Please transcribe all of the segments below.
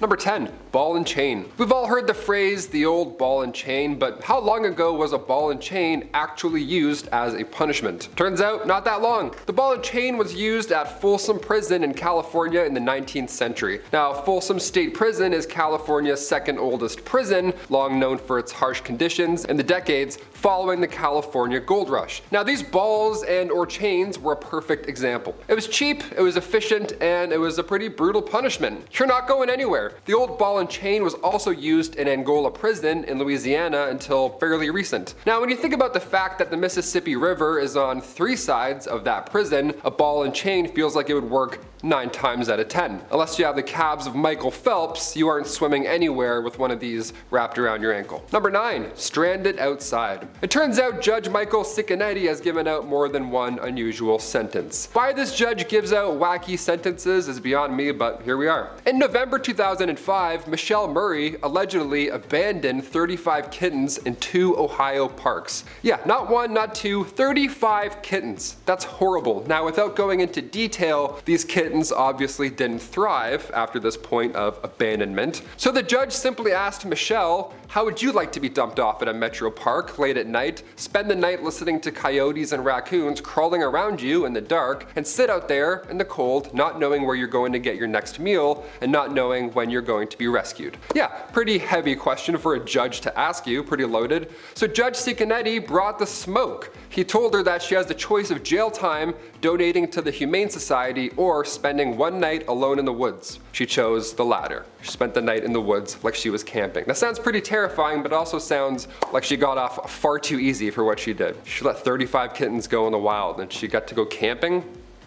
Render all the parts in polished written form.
Number 10, ball and chain. We've all heard the phrase, the old ball and chain, but how long ago was a ball and chain actually used as a punishment? Turns out, not that long. The ball and chain was used at Folsom Prison in California in the 19th century. Now, Folsom State Prison is California's second oldest prison, long known for its harsh conditions in the decades following the California gold rush. Now, these balls and or chains were a perfect example. It was cheap, it was efficient, and it was a pretty brutal punishment. You're not going anywhere. The old ball and chain was also used in Angola prison in Louisiana until fairly recent. Now, when you think about the fact that the Mississippi River is on 3 sides of that prison, a ball and chain feels like it would work 9 times out of 10. Unless you have the calves of Michael Phelps, you aren't swimming anywhere with one of these wrapped around your ankle. Number 9, stranded outside. It turns out Judge Michael Ciccinetti has given out more than one unusual sentence. Why this judge gives out wacky sentences is beyond me, but here we are. In November 2005, Michelle Murray allegedly abandoned 35 kittens in 2 Ohio parks. Yeah, not 1, not 2, 35 kittens. That's horrible. Now, without going into detail, these kittens obviously didn't thrive after this point of abandonment. So the judge simply asked Michelle, how would you like to be dumped off at a metro park late at night, spend the night listening to coyotes and raccoons crawling around you in the dark, and sit out there in the cold, not knowing where you're going to get your next meal, and not knowing when you're going to be rescued? Yeah, pretty heavy question for a judge to ask you, pretty loaded. So Judge Ciccinetti brought the smoke. He told her that she has the choice of jail time, donating to the Humane Society, or spending 1 night alone in the woods. She chose the latter. She spent the night in the woods like she was camping. That sounds pretty terrifying, but it also sounds like she got off far too easy for what she did. She let 35 kittens go in the wild and she got to go camping?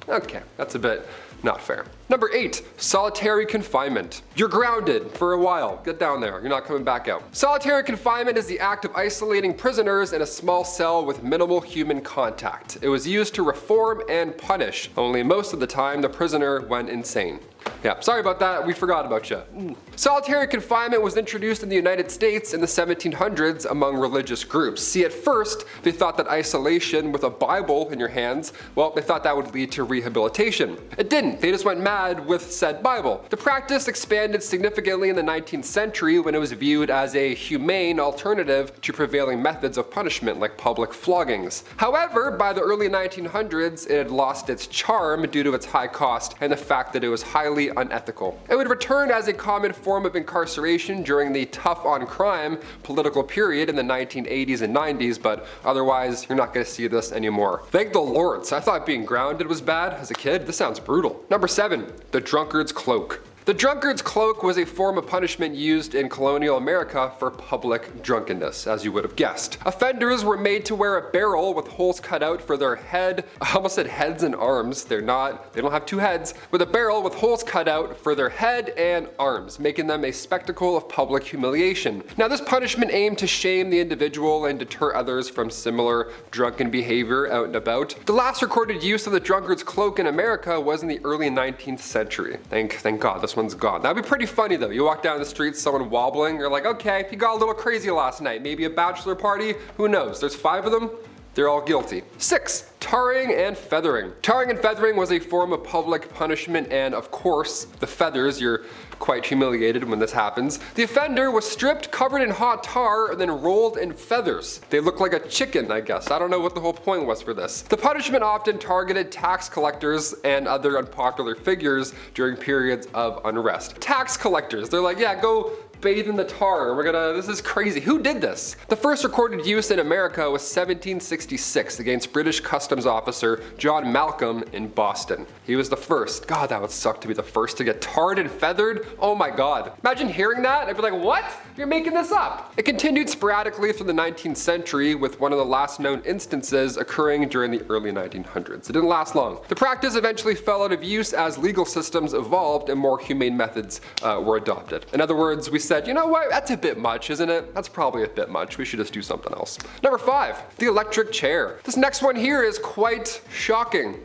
Okay, that's a bit not fair. Number 8, solitary confinement. You're grounded for a while. Get down there. You're not coming back out. Solitary confinement is the act of isolating prisoners in a small cell with minimal human contact. It was used to reform and punish, only most of the time the prisoner went insane. Yeah, sorry about that, we forgot about you. Solitary confinement was introduced in the United States in the 1700s among religious groups. See, at first, they thought that isolation with a Bible in your hands, well, they thought that would lead to rehabilitation. It didn't, they just went mad with said Bible. The practice expanded significantly in the 19th century when it was viewed as a humane alternative to prevailing methods of punishment like public floggings. However, by the early 1900s, it had lost its charm due to its high cost and the fact that it was highly unethical. It would return as a common form of incarceration during the tough on crime political period in the 1980s and 90s, but otherwise you're not going to see this anymore. Thank the Lords. I thought being grounded was bad as a kid. This sounds brutal. Number 7, the drunkard's cloak. The drunkard's cloak was a form of punishment used in colonial America for public drunkenness, as you would have guessed. Offenders were made to wear a barrel with holes cut out for their head. I almost said heads and arms. They don't have 2 heads. With a barrel with holes cut out for their head and arms, making them a spectacle of public humiliation. Now, this punishment aimed to shame the individual and deter others from similar drunken behavior out and about. The last recorded use of the drunkard's cloak in America was in the early 19th century. Thank God this one's gone. That'd be pretty funny though. You walk down the street, someone wobbling, you're like, okay, he got a little crazy last night. Maybe a bachelor party, who knows? There's 5 of them. They're all guilty. 6, tarring and feathering. Tarring and feathering was a form of public punishment, and of course, the feathers, you're quite humiliated when this happens. The offender was stripped, covered in hot tar, and then rolled in feathers. They look like a chicken, I guess. I don't know what the whole point was for this. The punishment often targeted tax collectors and other unpopular figures during periods of unrest. Tax collectors, they're like, yeah, go bathe in the tar. This is crazy. Who did this? The first recorded use in America was 1766 against British customs officer John Malcolm in Boston. He was the first. God, that would suck to be the first to get tarred and feathered. Oh my God. Imagine hearing that. I'd be like, what? You're making this up. It continued sporadically through the 19th century, with one of the last known instances occurring during the early 1900s. It didn't last long. The practice eventually fell out of use as legal systems evolved and more humane methods were adopted. In other words, we said, you know what, that's a bit much, isn't it? That's probably a bit much. We should just do something else. Number 5, the electric chair. This next one here is quite shocking.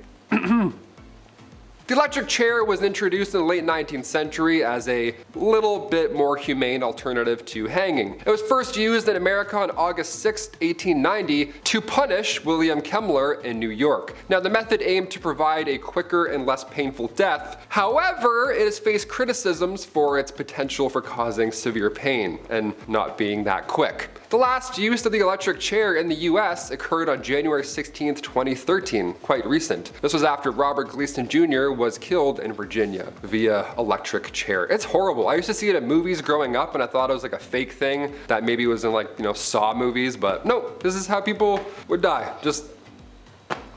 The electric chair was introduced in the late 19th century as a little bit more humane alternative to hanging. It was first used in America on August 6, 1890 to punish William Kemmler in New York. Now, the method aimed to provide a quicker and less painful death. However, it has faced criticisms for its potential for causing severe pain and not being that quick. The last use of the electric chair in the US occurred on January 16, 2013, quite recent. This was after Robert Gleason Jr. was killed in Virginia via electric chair. It's horrible. I used to see it in movies growing up and I thought it was like a fake thing that maybe was in Saw movies, but no, this is how people would die. Just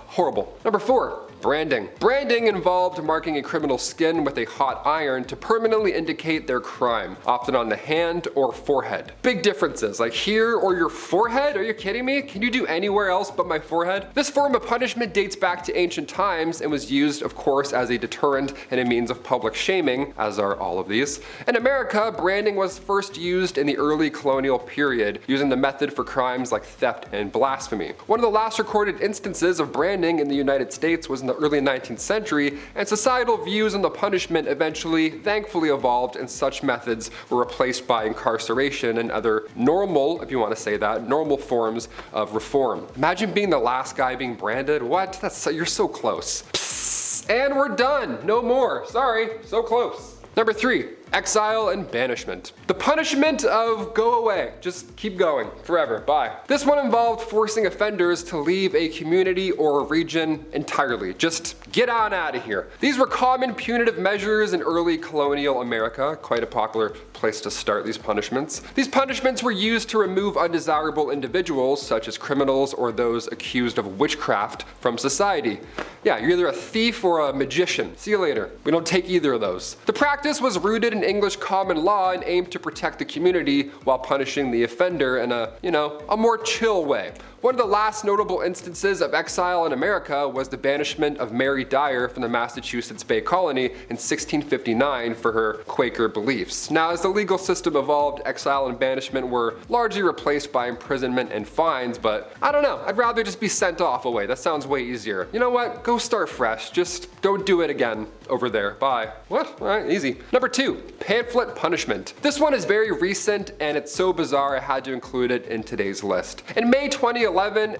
horrible. Number 4. Branding. Branding involved marking a criminal's skin with a hot iron to permanently indicate their crime, often on the hand or forehead. Big differences, like here or your forehead? Are you kidding me? Can you do anywhere else but my forehead? This form of punishment dates back to ancient times and was used, of course, as a deterrent and a means of public shaming, as are all of these. In America, branding was first used in the early colonial period, using the method for crimes like theft and blasphemy. One of the last recorded instances of branding in the United States was in the early 19th century, and societal views on the punishment eventually, thankfully, evolved, and such methods were replaced by incarceration and other normal, if you want to say that, normal forms of reform. Imagine being the last guy being branded. What? You're so close. Psst, and we're done. No more. Sorry, so close. Number 3. Exile and banishment. The punishment of go away. Just keep going forever. Bye. This one involved forcing offenders to leave a community or a region entirely. Just get on out of here. These were common punitive measures in early colonial America, quite a popular place to start these punishments. These punishments were used to remove undesirable individuals, such as criminals or those accused of witchcraft, from society. Yeah, you're either a thief or a magician. See you later. We don't take either of those. The practice was rooted in English common law and aimed to protect the community while punishing the offender in a more chill way. One of the last notable instances of exile in America was the banishment of Mary Dyer from the Massachusetts Bay Colony in 1659 for her Quaker beliefs. Now, as the legal system evolved, exile and banishment were largely replaced by imprisonment and fines, but I don't know, I'd rather just be sent off away. That sounds way easier. You know what? Go start fresh. Just don't do it again over there. Bye. What? All right, easy. Number 2, pamphlet punishment. This one is very recent and it's so bizarre I had to include it in today's list. In May 2011,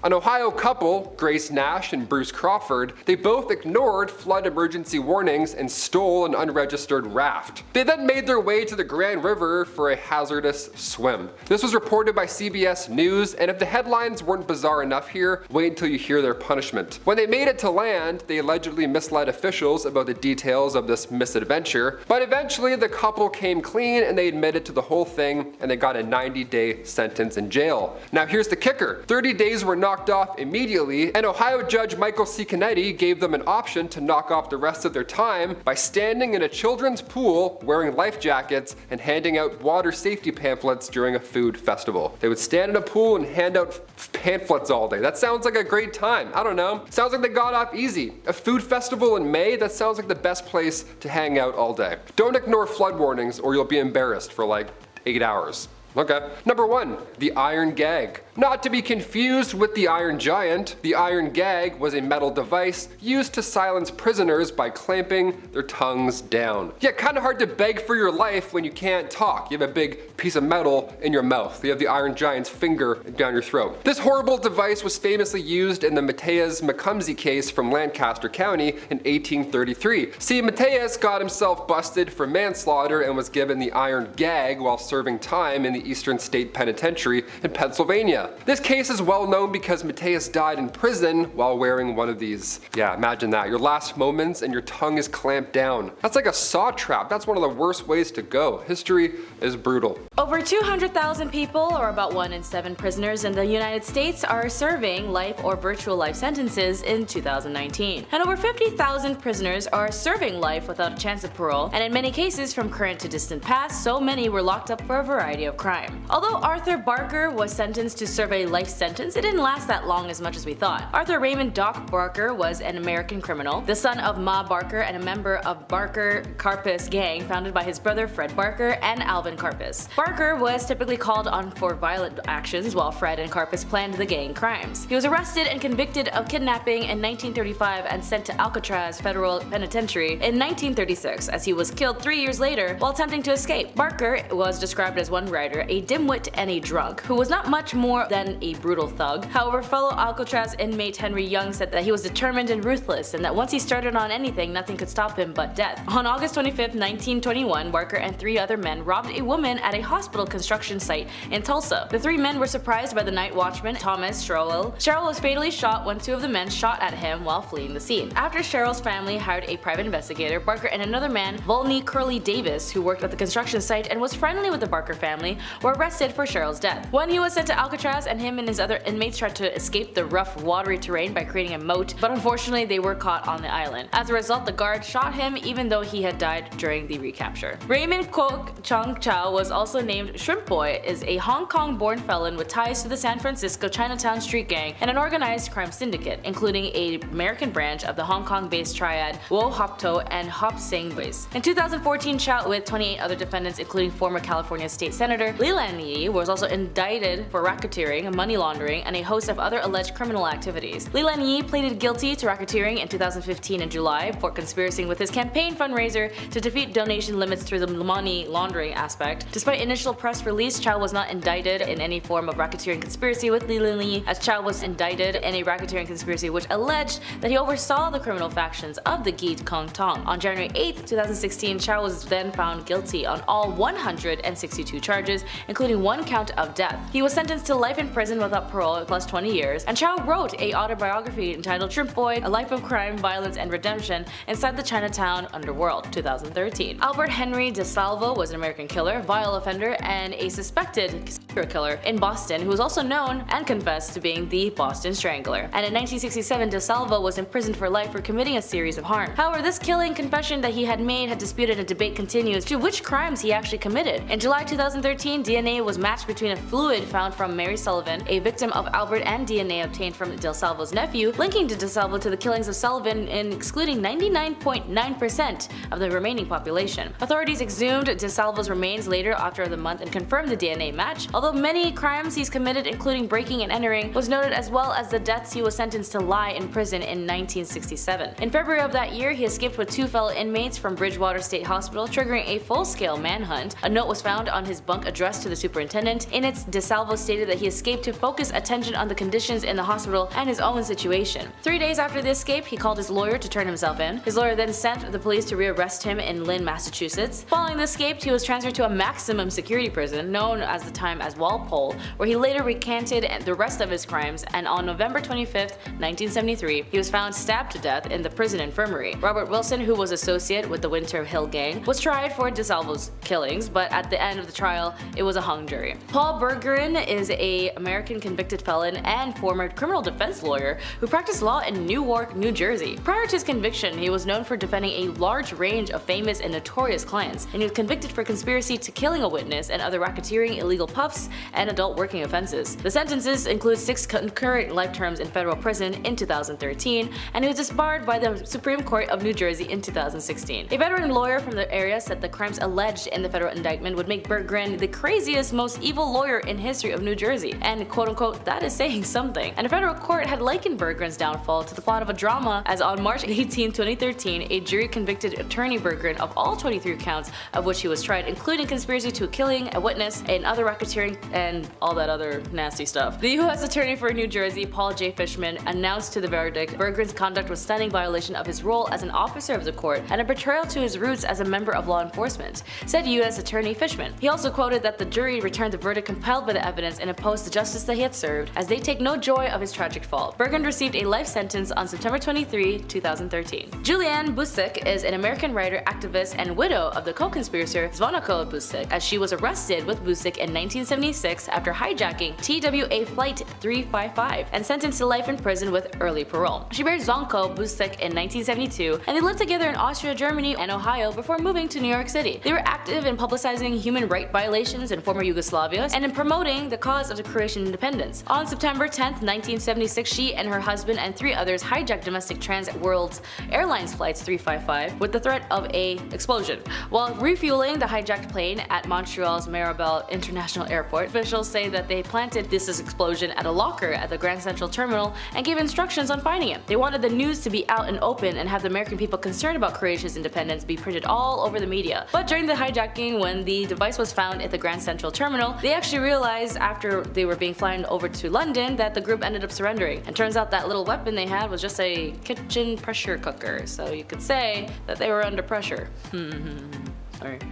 an Ohio couple, Grace Nash and Bruce Crawford, they both ignored flood emergency warnings and stole an unregistered raft. They then made their way to the Grand River for a hazardous swim. This was reported by CBS News, and if the headlines weren't bizarre enough here, wait until you hear their punishment. When they made it to land, they allegedly misled officials about the details of this misadventure, but eventually the couple came clean and they admitted to the whole thing, and they got a 90-day sentence in jail. Now here's the kicker. 30 days were knocked off immediately, and Ohio Judge Michael C. Canetti gave them an option to knock off the rest of their time by standing in a children's pool, wearing life jackets, and handing out water safety pamphlets during a food festival. They would stand in a pool and hand out pamphlets all day. That sounds like a great time. I don't know. Sounds like they got off easy. A food festival in May, that sounds like the best place to hang out all day. Don't ignore flood warnings or you'll be embarrassed for like 8 hours. Okay. Number 1, the iron gag. Not to be confused with the Iron Giant, the iron gag was a metal device used to silence prisoners by clamping their tongues down. Yeah, kind of hard to beg for your life when you can't talk. You have a big piece of metal in your mouth. You have the Iron Giant's finger down your throat. This horrible device was famously used in the Matthias Macumsey case from Lancaster County in 1833. See, Matthias got himself busted for manslaughter and was given the iron gag while serving time in the Eastern State Penitentiary in Pennsylvania. This case is well known because Matthias died in prison while wearing one of these. Yeah, imagine that. Your last moments and your tongue is clamped down. That's like a saw trap. That's one of the worst ways to go. History is brutal. Over 200,000 people, or about 1 in 7 prisoners in the United States, are serving life or virtual life sentences in 2019. And over 50,000 prisoners are serving life without a chance of parole, and in many cases from current to distant past, so many were locked up for a variety of crimes. crime. Although Arthur Barker was sentenced to serve a life sentence, it didn't last that long as much as we thought. Arthur Raymond Doc Barker was an American criminal, the son of Ma Barker and a member of Barker Karpus gang founded by his brother Fred Barker and Alvin Karpus. Barker was typically called on for violent actions while Fred and Karpus planned the gang crimes. He was arrested and convicted of kidnapping in 1935 and sent to Alcatraz Federal Penitentiary in 1936 as he was killed 3 years later while attempting to escape. Barker was described as one writer, a dimwit and a drunk, who was not much more than a brutal thug. However, fellow Alcatraz inmate Henry Young said that he was determined and ruthless and that once he started on anything, nothing could stop him but death. On August 25, 1921, Barker and 3 other men robbed a woman at a hospital construction site in Tulsa. The 3 men were surprised by the night watchman, Thomas Sherrill. Sherrill was fatally shot when 2 of the men shot at him while fleeing the scene. After Sherrill's family hired a private investigator, Barker and another man, Volney Curly Davis, who worked at the construction site and was friendly with the Barker family, were arrested for Sherrill's death. When he was sent to Alcatraz, and him and his other inmates tried to escape the rough, watery terrain by creating a moat, but unfortunately they were caught on the island. As a result, the guard shot him even though he had died during the recapture. Raymond Kwok Chung Chow was also named Shrimp Boy, is a Hong Kong-born felon with ties to the San Francisco Chinatown street gang and an organized crime syndicate, including an American branch of the Hong Kong-based triad Wo Hop To and Hop Sing Boys. In 2014, Chow, with 28 other defendants including former California State Senator Leland Yee, was also indicted for racketeering, money laundering, and a host of other alleged criminal activities. Leland Yee pleaded guilty to racketeering in 2015 in July for conspiring with his campaign fundraiser to defeat donation limits through the money laundering aspect. Despite initial press release, Chow was not indicted in any form of racketeering conspiracy with Leland Yee, as Chow was indicted in a racketeering conspiracy which alleged that he oversaw the criminal factions of the Geet Kong Tong. On January 8, 2016, Chow was then found guilty on all 162 charges, including 1 count of death. He was sentenced to life in prison without parole plus 20 years, and Chow wrote a autobiography entitled Shrimp Boy, A Life of Crime, Violence, and Redemption Inside the Chinatown Underworld, 2013. Albert Henry DeSalvo was an American killer, vile offender, and a suspected serial killer in Boston who was also known and confessed to being the Boston Strangler. And in 1967, DeSalvo was imprisoned for life for committing a series of harm. However, this killing confession that he had made had disputed, and debate continues to which crimes he actually committed. In July 2013, DNA was matched between a fluid found from Mary Sullivan, a victim of Albert, and DNA obtained from DeSalvo's nephew, linking DeSalvo to the killings of Sullivan and excluding 99.9% of the remaining population. Authorities exhumed DeSalvo's remains later after the month and confirmed the DNA match, although many crimes he's committed, including breaking and entering, was noted, as well as the deaths he was sentenced to lie in prison in 1967. In February of that year, he escaped with 2 fellow inmates from Bridgewater State Hospital, triggering a full-scale manhunt. A note was found on his bunk addressed to the superintendent. In it, DeSalvo stated that he escaped to focus attention on the conditions in the hospital and his own situation. 3 days after the escape, he called his lawyer to turn himself in. His lawyer then sent the police to rearrest him in Lynn, Massachusetts. Following the escape, he was transferred to a maximum security prison known as the time as Walpole, where he later recanted the rest of his crimes, and on November 25, 1973, he was found stabbed to death in the prison infirmary. Robert Wilson, who was associate with the Winter Hill Gang, was tried for DeSalvo's killings, but at the end of the trial, it was a hung jury. Paul Bergeron is an American convicted felon and former criminal defense lawyer who practiced law in Newark, New Jersey. Prior to his conviction, he was known for defending a large range of famous and notorious clients, and he was convicted for conspiracy to killing a witness and other racketeering, illegal puffs, and adult working offenses. The sentences include 6 concurrent life terms in federal prison in 2013, and he was disbarred by the Supreme Court of New Jersey in 2016. A veteran lawyer from the area said the crimes alleged in the federal indictment would make Bergeron the craziest, most evil lawyer in history of New Jersey, and quote-unquote, that is saying something. And a federal court had likened Bergeron's downfall to the plot of a drama, as on March 18, 2013, a jury convicted attorney Bergeron of all 23 counts of which he was tried, including conspiracy to killing a witness and other racketeering and all that other nasty stuff. The U.S. Attorney for New Jersey, Paul J. Fishman, announced to the verdict Bergeron's conduct was stunning violation of his role as an officer of the court and a betrayal to his roots as a member of law enforcement, said U.S. Attorney Fishman. He also quoted that the jury returned the verdict compelled by the evidence and opposed the justice that he had served, as they take no joy of his tragic fall. Bergeron received a life sentence on September 23, 2013. Julianne Busek is an American writer, activist, and widow of the co-conspirator Zvonko Busek, as she was arrested with Busek in 1976 after hijacking TWA Flight 355 and sentenced to life in prison with early parole. She married Zvonko Busek in 1972, and they lived together in Austria, Germany, and Ohio before moving to New York City. They were active in publicizing human rights violations relations in former Yugoslavia and in promoting the cause of the Croatian independence. On September 10, 1976, she and her husband and 3 others hijacked domestic Trans World Airlines flights 355 with the threat of an explosion. While refueling the hijacked plane at Montreal's Mirabel International Airport, officials say that they planted this explosion at a locker at the Grand Central Terminal and gave instructions on finding it. They wanted the news to be out and open and have the American people concerned about Croatia's independence be printed all over the media. But during the hijacking, when the device was found at the Grand Central Terminal, they actually realized after they were being flown over to London that the group ended up surrendering. And turns out that little weapon they had was just a kitchen pressure cooker, so you could say that they were under pressure.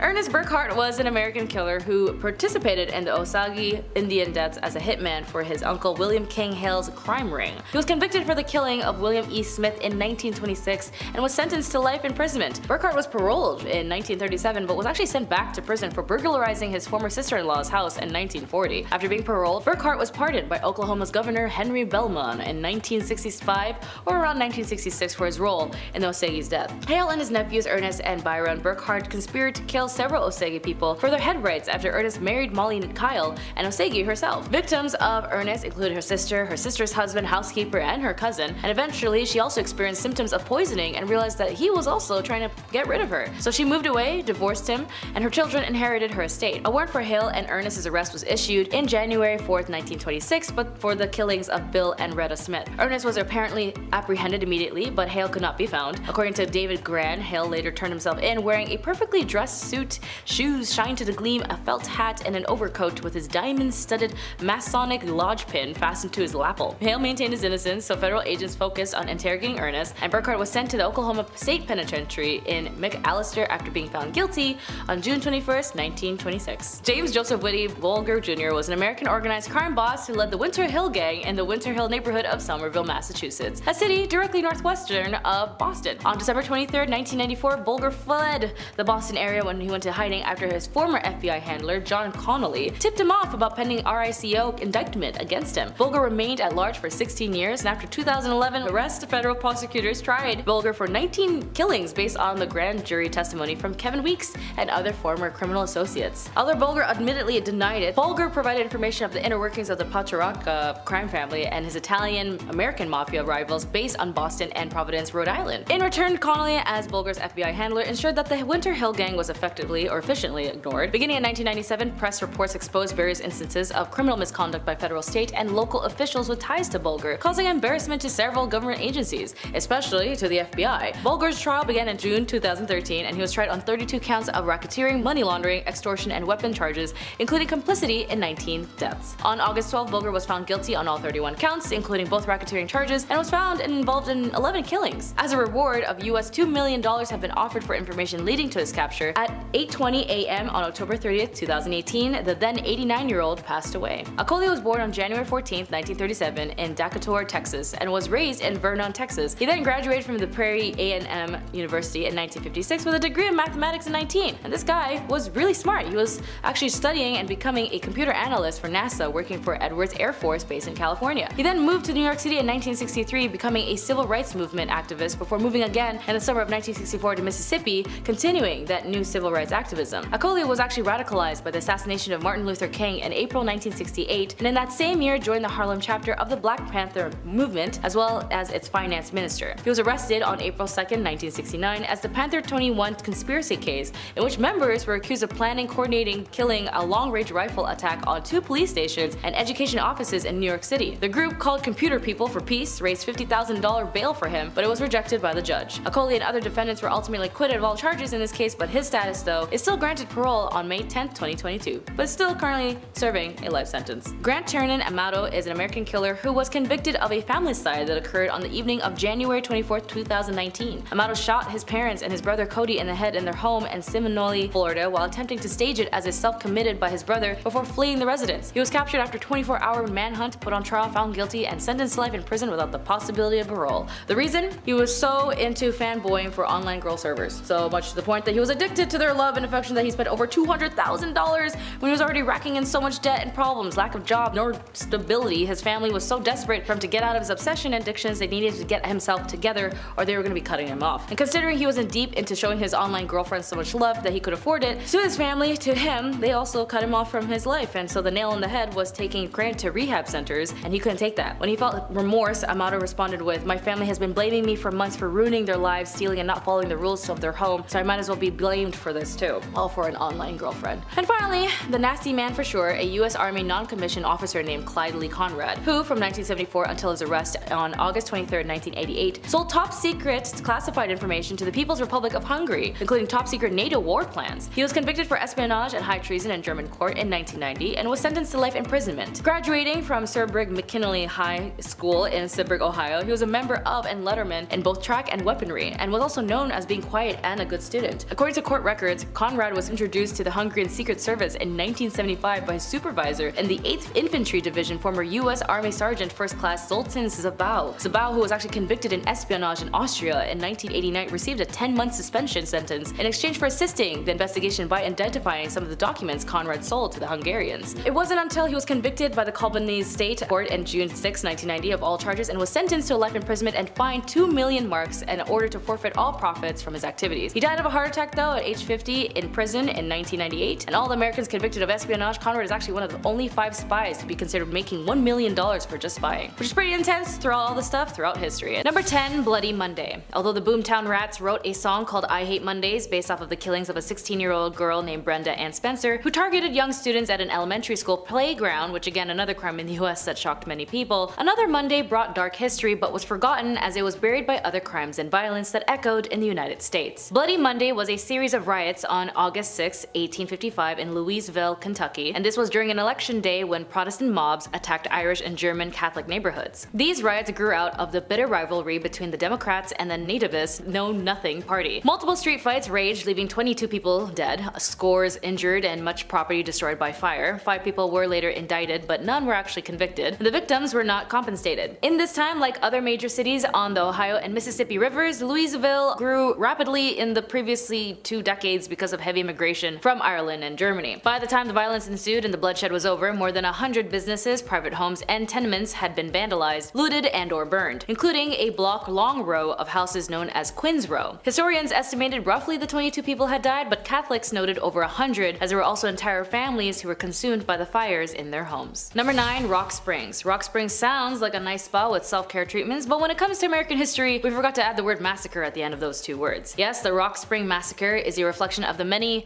Ernest Burkhart was an American killer who participated in the Osage Indian deaths as a hitman for his uncle William King Hale's crime ring. He was convicted for the killing of William E. Smith in 1926 and was sentenced to life imprisonment. Burkhart was paroled in 1937 but was actually sent back to prison for burglarizing his former sister-in-law's house in 1940. After being paroled, Burkhart was pardoned by Oklahoma's Governor Henry Bellman in 1965 or around 1966 for his role in the Osage's death. Hale and his nephews Ernest and Byron Burkhart conspired to kill several Osage people for their head rights after Ernest married Molly Kyle, an Osage herself. Victims of Ernest included her sister, her sister's husband, housekeeper, and her cousin, and eventually she also experienced symptoms of poisoning and realized that he was also trying to get rid of her. So she moved away, divorced him, and her children inherited her estate. A warrant for Hale and Ernest's arrest was issued in January 4th, 1926, but for the killings of Bill and Retta Smith. Ernest was apparently apprehended immediately, but Hale could not be found. According to David Gran, Hale later turned himself in wearing a perfectly dressed suit, shoes shine to the gleam, a felt hat, and an overcoat with his diamond-studded Masonic lodge pin fastened to his lapel. Hale maintained his innocence, so federal agents focused on interrogating Ernest, and Burkhart was sent to the Oklahoma State Penitentiary in McAllister after being found guilty on June 21, 1926. James Joseph Whitty Bulger Jr. was an American organized crime boss who led the Winter Hill Gang in the Winter Hill neighborhood of Somerville, Massachusetts, a city directly northwestern of Boston. On December 23, 1994, Bulger fled the Boston area when he went to hiding after his former FBI handler, John Connolly, tipped him off about pending RICO indictment against him. Bulger remained at large for 16 years, and after 2011 arrest, federal prosecutors tried Bulger for 19 killings based on the grand jury testimony from Kevin Weeks and other former criminal associates. Although Bulger admittedly denied it, Bulger provided information of the inner workings of the Patriarca crime family and his Italian-American mafia rivals based on Boston and Providence, Rhode Island. In return, Connolly, as Bulger's FBI handler, ensured that the Winter Hill Gang was effectively or efficiently ignored. Beginning in 1997, press reports exposed various instances of criminal misconduct by federal, state, and local officials with ties to Bulger, causing embarrassment to several government agencies, especially to the FBI. Bulger's trial began in June 2013, and he was tried on 32 counts of racketeering, money laundering, extortion, and weapon charges, including complicity in 19 deaths. On August 12, Bulger was found guilty on all 31 counts, including both racketeering charges, and was found and involved in 11 killings. As a reward of US $2 million have been offered for information leading to his capture. At 8:20 a.m. on October 30th, 2018, the then 89-year-old passed away. Acoli was born on January 14th, 1937 in Decatur, Texas, and was raised in Vernon, Texas. He then graduated from the Prairie A&M University in 1956 with a degree in mathematics in 19. And this guy was really smart. He was actually studying and becoming a computer analyst for NASA, working for Edwards Air Force Base in California. He then moved to New York City in 1963, becoming a civil rights movement activist before moving again in the summer of 1964 to Mississippi, continuing that new civil rights activism. Acoli was actually radicalized by the assassination of Martin Luther King in April 1968, and in that same year joined the Harlem chapter of the Black Panther movement, as well as its finance minister. He was arrested on April 2, 1969 as the Panther 21 conspiracy case, in which members were accused of planning, coordinating, killing a long-range rifle attack on 2 police stations and education offices in New York City. The group, called Computer People for Peace, raised $50,000 bail for him, but it was rejected by the judge. Acoli and other defendants were ultimately acquitted of all charges in this case, but his status, though, is still granted parole on May 10, 2022, but is still currently serving a life sentence. Grant Chernin Amato is an American killer who was convicted of a family-side that occurred on the evening of January 24, 2019. Amato shot his parents and his brother Cody in the head in their home in Seminole, Florida, while attempting to stage it as a self-committed by his brother before fleeing the residence. He was captured after a 24-hour manhunt, put on trial, found guilty, and sentenced to life in prison without the possibility of parole. The reason? He was so into fanboying for online girl servers, so much to the point that he was addicted admitted to their love and affection that he spent over $200,000 when he was already racking in so much debt and problems, lack of job, nor stability. His family was so desperate for him to get out of his obsession and addictions, they needed to get himself together or they were going to be cutting him off. And considering he wasn't deep into showing his online girlfriend so much love that he could afford it, to his family, to him, they also cut him off from his life. And so the nail in the head was taking Grant to rehab centers, and he couldn't take that. When he felt remorse, Amato responded with, "My family has been blaming me for months for ruining their lives, stealing and not following the rules of their home, so I might as well be blamed for this too." All for an online girlfriend. And finally, the nasty man for sure, a US Army non-commissioned officer named Clyde Lee Conrad, who from 1974 until his arrest on August 23, 1988, sold top secret classified information to the People's Republic of Hungary, including top secret NATO war plans. He was convicted for espionage and high treason in German court in 1990 and was sentenced to life imprisonment. Graduating from Sir Brigg McKinley High School in Sibrig, Ohio, he was a member of and letterman in both track and weaponry, and was also known as being quiet and a good student. According to court records, Conrad was introduced to the Hungarian Secret Service in 1975 by his supervisor in the 8th Infantry Division, former US Army Sergeant First Class Zoltan Szabó. Szabó, who was actually convicted in espionage in Austria in 1989, received a 10-month suspension sentence in exchange for assisting the investigation by identifying some of the documents Conrad sold to the Hungarians. It wasn't until he was convicted by the Koblenz State Court in June 6, 1990 of all charges and was sentenced to life imprisonment and fined 2 million marks in order to forfeit all profits from his activities. He died of a heart attack though at age 50 in prison in 1998, and all the Americans convicted of espionage, Conrad is actually one of the only 5 spies to be considered making $1 million for just spying, which is pretty intense throughout all the stuff throughout history. Number 10, Bloody Monday. Although the Boomtown Rats wrote a song called I Hate Mondays based off of the killings of a 16-year-old girl named Brenda Ann Spencer, who targeted young students at an elementary school playground, which again another crime in the US that shocked many people, another Monday brought dark history but was forgotten as it was buried by other crimes and violence that echoed in the United States. Bloody Monday was a series of riots on August 6, 1855 in Louisville, Kentucky, and this was during an election day when Protestant mobs attacked Irish and German Catholic neighborhoods. These riots grew out of the bitter rivalry between the Democrats and the nativist Know Nothing Party. Multiple street fights raged, leaving 22 people dead, scores injured, and much property destroyed by fire. 5 people were later indicted, but none were actually convicted. The victims were not compensated. In this time, like other major cities on the Ohio and Mississippi rivers, Louisville grew rapidly in the previously 2 decades because of heavy immigration from Ireland and Germany. By the time the violence ensued and the bloodshed was over, more than 100 businesses, private homes, and tenements had been vandalized, looted, and or burned, including a block-long row of houses known as Quinn's Row. Historians estimated roughly the 22 people had died, but Catholics noted over 100, as there were also entire families who were consumed by the fires in their homes. Number 9, Rock Springs. Rock Springs sounds like a nice spa with self-care treatments, but when it comes to American history, we forgot to add the word massacre at the end of those 2 words. Yes, the Rock Spring Massacre is a reflection of the many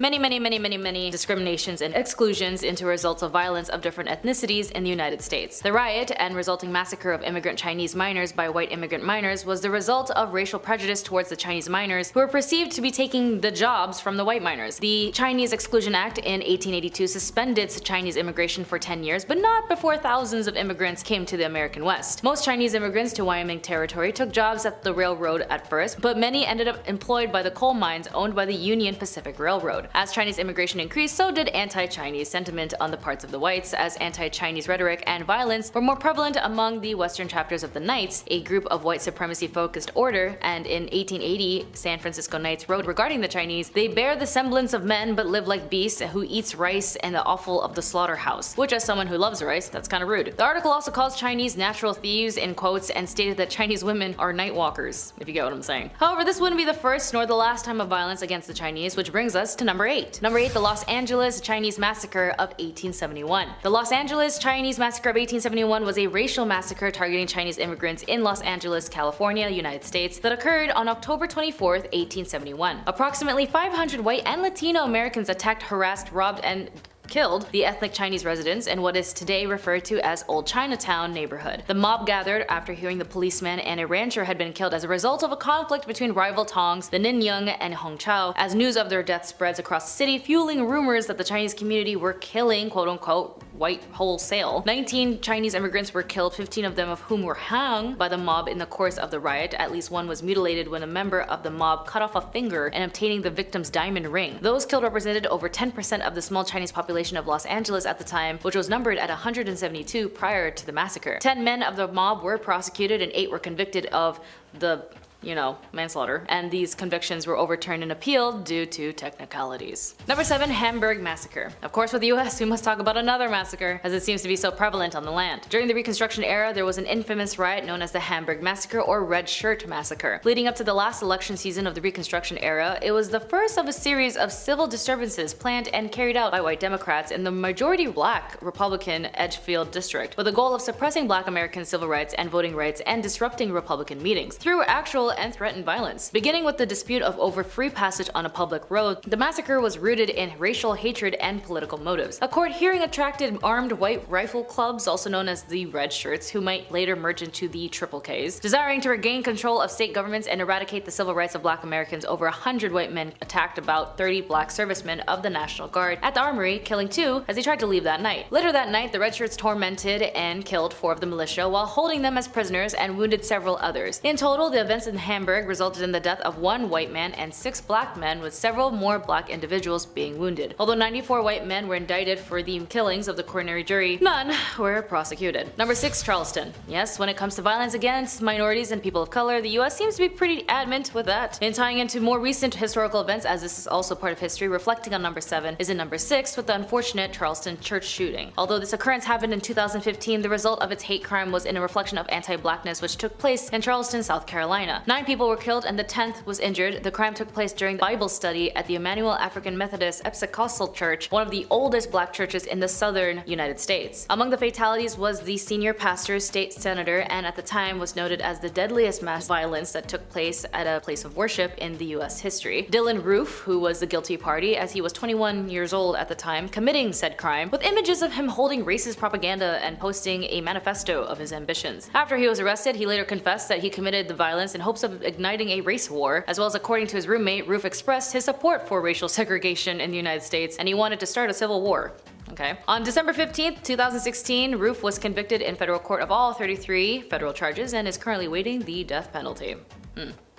discriminations and exclusions into results of violence of different ethnicities in the United States. The riot and resulting massacre of immigrant Chinese miners by white immigrant miners was the result of racial prejudice towards the Chinese miners who were perceived to be taking the jobs from the white miners. The Chinese Exclusion Act in 1882 suspended Chinese immigration for 10 years, but not before thousands of immigrants came to the American West. Most Chinese immigrants to Wyoming Territory took jobs at the railroad at first, but many ended up employed by the coal mines owned by the Union Pacific Railroad. As Chinese immigration increased, so did anti-Chinese sentiment on the parts of the whites, as anti-Chinese rhetoric and violence were more prevalent among the western chapters of the Knights, a group of white supremacy-focused order, and in 1880, San Francisco Knights wrote regarding the Chinese, "They bear the semblance of men but live like beasts, who eats rice and the offal of the slaughterhouse," which as someone who loves rice, that's kind of rude. The article also calls Chinese natural thieves in quotes and stated that Chinese women are night walkers, if you get what I'm saying. However, this wouldn't be the first nor the last time of violence against the Chinese, which brings us to number 8. Number 8, the Los Angeles Chinese Massacre of 1871. The Los Angeles Chinese Massacre of 1871 was a racial massacre targeting Chinese immigrants in Los Angeles, California, United States, that occurred on October 24, 1871. Approximately 500 white and Latino Americans attacked, harassed, robbed, and killed the ethnic Chinese residents in what is today referred to as Old Chinatown neighborhood. The mob gathered after hearing the policeman and a rancher had been killed as a result of a conflict between rival Tongs, the Ninyang and Hongqiao, as news of their deaths spreads across the city, fueling rumors that the Chinese community were killing quote-unquote white wholesale. 19 Chinese immigrants were killed, 15 of them of whom were hung by the mob in the course of the riot. At least one was mutilated when a member of the mob cut off a finger and obtaining the victim's diamond ring. Those killed represented over 10% of the small Chinese population of Los Angeles at the time, which was numbered at 172 prior to the massacre. 10 men of the mob were prosecuted and 8 were convicted of the manslaughter, and these convictions were overturned and appealed due to technicalities. Number 7. Hamburg Massacre. Of course, with the US, we must talk about another massacre, as it seems to be so prevalent on the land. During the Reconstruction era, there was an infamous riot known as the Hamburg Massacre or Red Shirt Massacre. Leading up to the last election season of the Reconstruction era, it was the first of a series of civil disturbances planned and carried out by white Democrats in the majority black Republican Edgefield district, with the goal of suppressing black American civil rights and voting rights and disrupting Republican meetings through actual and threatened violence. Beginning with the dispute of over free passage on a public road, the massacre was rooted in racial hatred and political motives. A court hearing attracted armed white rifle clubs, also known as the Red Shirts, who might later merge into the Triple Ks, desiring to regain control of state governments and eradicate the civil rights of black Americans. Over 100 white men attacked about 30 black servicemen of the National Guard at the armory, killing 2 as they tried to leave that night. Later that night, the Red Shirts tormented and killed 4 of the militia while holding them as prisoners and wounded several others. In total, the events in Hamburg resulted in the death of 1 white man and 6 black men, with several more black individuals being wounded. Although 94 white men were indicted for the killings of the coronary jury, none were prosecuted. Number 6. Charleston. Yes, when it comes to violence against minorities and people of color, the US seems to be pretty adamant with that. In tying into more recent historical events, as this is also part of history, reflecting on number 7 is in number 6 with the unfortunate Charleston church shooting. Although this occurrence happened in 2015, the result of its hate crime was in a reflection of anti-blackness which took place in Charleston, South Carolina. 9 people were killed and the 10th was injured. The crime took place during Bible study at the Emmanuel African Methodist Episcopal Church, one of the oldest black churches in the southern United States. Among the fatalities was the senior pastor, state senator, and at the time was noted as the deadliest mass violence that took place at a place of worship in the US history. Dylan Roof, who was the guilty party as he was 21 years old at the time, committing said crime, with images of him holding racist propaganda and posting a manifesto of his ambitions. After he was arrested, he later confessed that he committed the violence in hopes of igniting a race war, as well as according to his roommate, Roof expressed his support for racial segregation in the United States and he wanted to start a civil war. Okay. On December 15th, 2016, Roof was convicted in federal court of all 33 federal charges and is currently waiting the death penalty.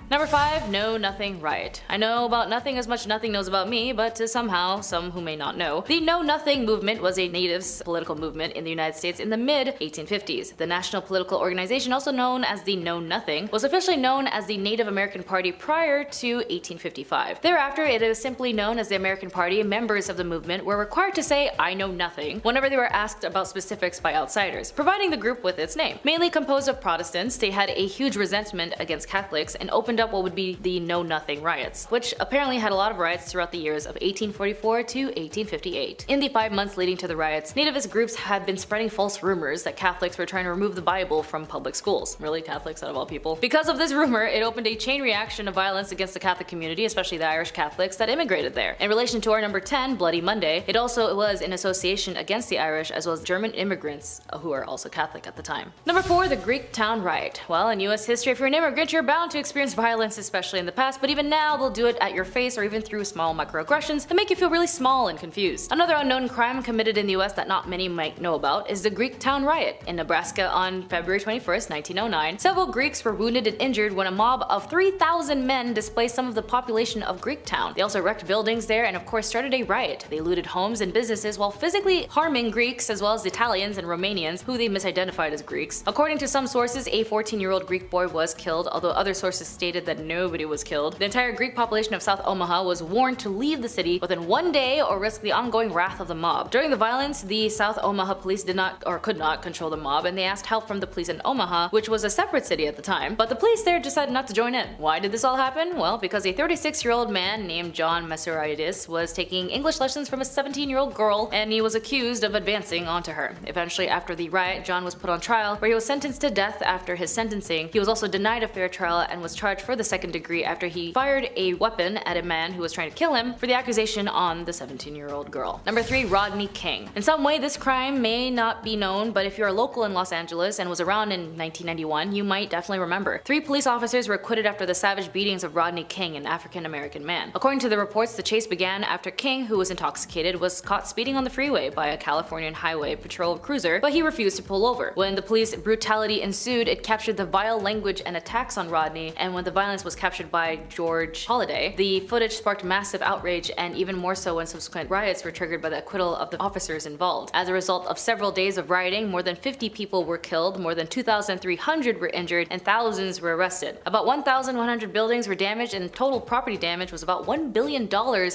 Number 5. Know Nothing Riot. I know about nothing as much nothing knows about me, but somehow, some who may not know, the Know Nothing movement was a natives political movement in the United States in the mid-1850s. The national political organization, also known as the Know Nothing, was officially known as the Native American Party prior to 1855. Thereafter, it is simply known as the American Party. Members of the movement were required to say, "I know nothing," whenever they were asked about specifics by outsiders, providing the group with its name. Mainly composed of Protestants, they had a huge resentment against Catholics and opened up what would be the Know Nothing riots, which apparently had a lot of riots throughout the years of 1844 to 1858. In the 5 months leading to the riots, nativist groups had been spreading false rumors that Catholics were trying to remove the Bible from public schools. Really, Catholics out of all people? Because of this rumor, it opened a chain reaction of violence against the Catholic community, especially the Irish Catholics that immigrated there. In relation to our number 10, Bloody Monday, it also was in association against the Irish as well as German immigrants who are also Catholic at the time. Number 4, the Greek Town Riot. Well, in US history, if you're an immigrant, you're bound to experience violence, especially in the past, but even now they'll do it at your face or even through small microaggressions that make you feel really small and confused. Another unknown crime committed in the US that not many might know about is the Greek Town Riot. In Nebraska on February 21st, 1909, several Greeks were wounded and injured when a mob of 3,000 men displaced some of the population of Greektown. They also wrecked buildings there and of course started a riot. They looted homes and businesses while physically harming Greeks as well as Italians and Romanians who they misidentified as Greeks. According to some sources, a 14-year-old Greek boy was killed, although other sources stated that nobody was killed. The entire Greek population of South Omaha was warned to leave the city within 1 day or risk the ongoing wrath of the mob. During the violence, the South Omaha police did not or could not control the mob, and they asked help from the police in Omaha, which was a separate city at the time, but the police there decided not to join in. Why did this all happen? Well, because a 36-year-old man named John Masurides was taking English lessons from a 17-year-old girl, and he was accused of advancing onto her. Eventually, after the riot, John was put on trial, where he was sentenced to death. After his sentencing, he was also denied a fair trial and was charged for the second degree after he fired a weapon at a man who was trying to kill him for the accusation on the 17-year-old girl. Number 3, Rodney King. In some way, this crime may not be known, but if you're a local in Los Angeles and was around in 1991, you might definitely remember. 3 police officers were acquitted after the savage beatings of Rodney King, an African-American man. According to the reports, the chase began after King, who was intoxicated, was caught speeding on the freeway by a Californian highway patrol cruiser, but he refused to pull over. When the police brutality ensued, it captured the vile language and attacks on Rodney, and when the violence was captured by George Holliday, the footage sparked massive outrage, and even more so when subsequent riots were triggered by the acquittal of the officers involved. As a result of several days of rioting, more than 50 people were killed, more than 2,300 were injured, and thousands were arrested. About 1,100 buildings were damaged, and total property damage was about $1 billion,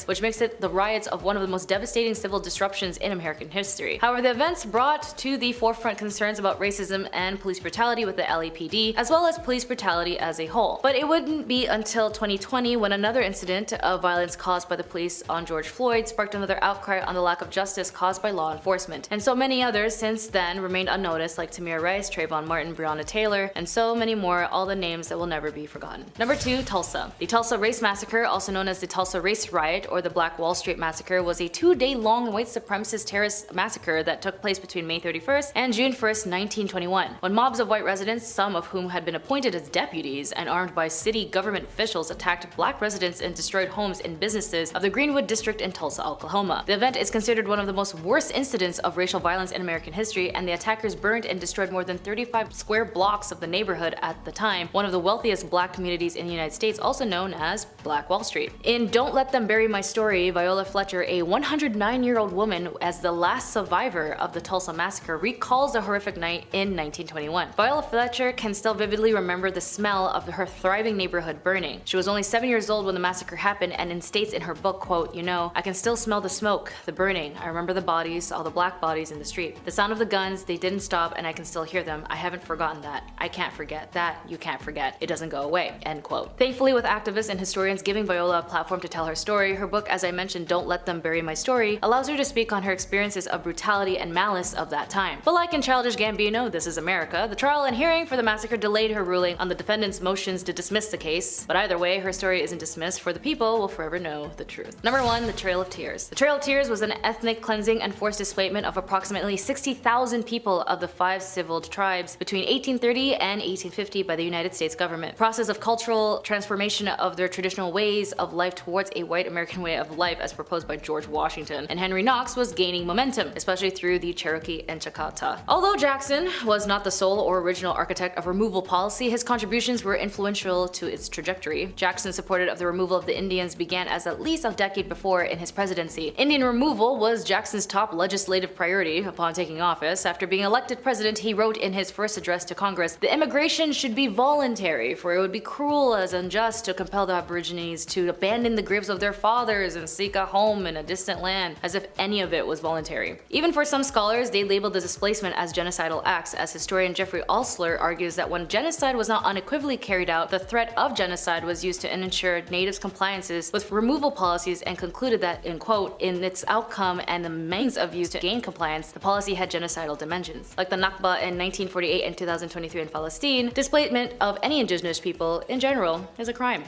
which makes it the riots of one of the most devastating civil disruptions in American history. However, the events brought to the forefront concerns about racism and police brutality with the LAPD, as well as police brutality as a whole. But it wouldn't be until 2020 when another incident of violence caused by the police on George Floyd sparked another outcry on the lack of justice caused by law enforcement. And so many others since then remained unnoticed, like Tamir Rice, Trayvon Martin, Breonna Taylor, and so many more, all the names that will never be forgotten. Number 2, Tulsa. The Tulsa Race Massacre, also known as the Tulsa Race Riot or the Black Wall Street Massacre, was a 2-day-long white supremacist terrorist massacre that took place between May 31st and June 1st, 1921, when mobs of white residents, some of whom had been appointed as deputies and armed by city government officials, attacked black residents and destroyed homes and businesses of the Greenwood district in Tulsa, Oklahoma. The event is considered one of the most worst incidents of racial violence in American history, and the attackers burned and destroyed more than 35 square blocks of the neighborhood at the time, one of the wealthiest black communities in the United States, also known as Black Wall Street. In Don't Let Them Bury My Story, Viola Fletcher, a 109-year-old woman, as the last survivor of the Tulsa Massacre, recalls the horrific night in 1921. Viola Fletcher can still vividly remember the smell of her thriving neighborhood burning. She was only 7 years old when the massacre happened, and states in her book, quote, "You know, I can still smell the smoke, the burning. I remember the bodies, all the black bodies in the street. The sound of the guns, they didn't stop, and I can still hear them. I haven't forgotten that. I can't forget that. You can't forget. It doesn't go away." End quote. Thankfully, with activists and historians giving Viola a platform to tell her story, her book, as I mentioned, Don't Let Them Bury My Story, allows her to speak on her experiences of brutality and malice of that time. But like in Childish Gambino, This Is America, the trial and hearing for the massacre delayed her ruling on the defendant's motions to dismiss the case. But either way, her story isn't dismissed, for the people will forever know the truth. Number 1, the Trail of Tears. The Trail of Tears was an ethnic cleansing and forced displacement of approximately 60,000 people of the 5 civil tribes between 1830 and 1850 by the United States government. Process of cultural transformation of their traditional ways of life towards a white American way of life as proposed by George Washington and Henry Knox was gaining momentum, especially through the Cherokee and Choctaw. Although Jackson was not the sole or original architect of removal policy, his contributions were influential to its trajectory. Jackson's support of the removal of the Indians began as at least a decade before in his presidency. Indian removal was Jackson's top legislative priority upon taking office. After being elected president, he wrote in his first address to Congress, "The immigration should be voluntary, for it would be cruel as unjust to compel the Aborigines to abandon the graves of their fathers and seek a home in a distant land, as if any of it was voluntary." Even for some scholars, they labeled the displacement as genocidal acts, as historian Jeffrey Alsler argues that when genocide was not unequivocally carried out, the threat of genocide was used to ensure natives' compliances with removal policies, and concluded that, in quote, "in its outcome and the means of use to gain compliance, the policy had genocidal dimensions." Like the Nakba in 1948 and 2023 in Palestine, displacement of any indigenous people in general is a crime.